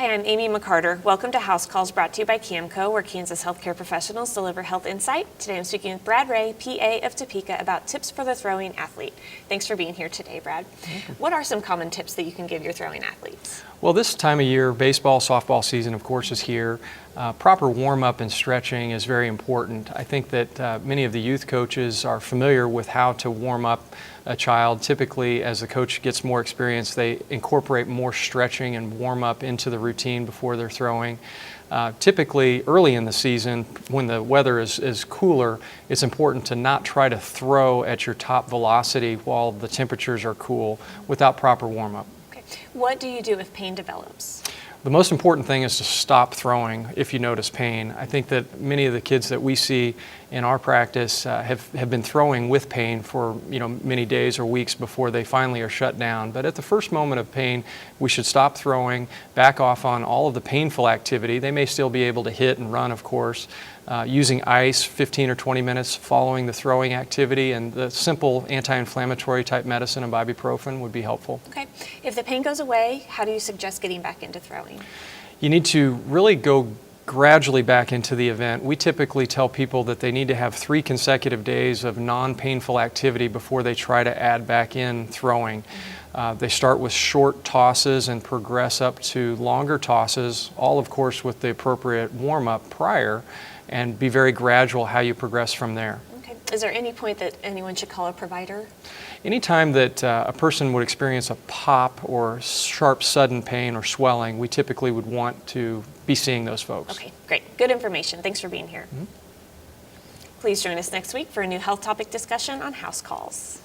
Hi, I'm Amy McCarter. Welcome to House Calls, brought to you by KaMMCO, where Kansas healthcare professionals deliver health insight. Today I'm speaking with Brad Ray, PA of Topeka, about tips for the throwing athlete. Thanks for being here today, Brad. What are some common tips that you can give your throwing athletes? Well, this time of year, baseball, softball season, of course, is here. Proper warm-up and stretching is very important. I think that many of the youth coaches are familiar with how to warm up a child. Typically, as the coach gets more experience, they incorporate more stretching and warm-up into the routine before they're throwing. Typically, early in the season, when the weather is cooler, it's important to not try to throw at your top velocity while the temperatures are cool without proper warm-up. Okay. What do you do if pain develops? The most important thing is to stop throwing if you notice pain. I think that many of the kids that we see in our practice have been throwing with pain for many days or weeks before they finally are shut down. But at the first moment of pain, we should stop throwing, back off on all of the painful activity. They may still be able to hit and run, of course. Using ice 15 or 20 minutes following the throwing activity, and the simple anti-inflammatory type medicine of ibuprofen would be helpful. Okay. If the pain goes away, how do you suggest getting back into throwing? You need to really go gradually back into the event. We typically tell people that they need to have 3 consecutive days of non-painful activity before they try to add back in throwing. They start with short tosses and progress up to longer tosses, all of course with the appropriate warm-up prior, and be very gradual how you progress from there. Okay. Is there any point that anyone should call a provider? Anytime that a person would experience a pop or sharp sudden pain or swelling, we typically would want to be seeing those folks. Okay, great. Good information. Thanks for being here. Please join us next week for a new health topic discussion on House Calls.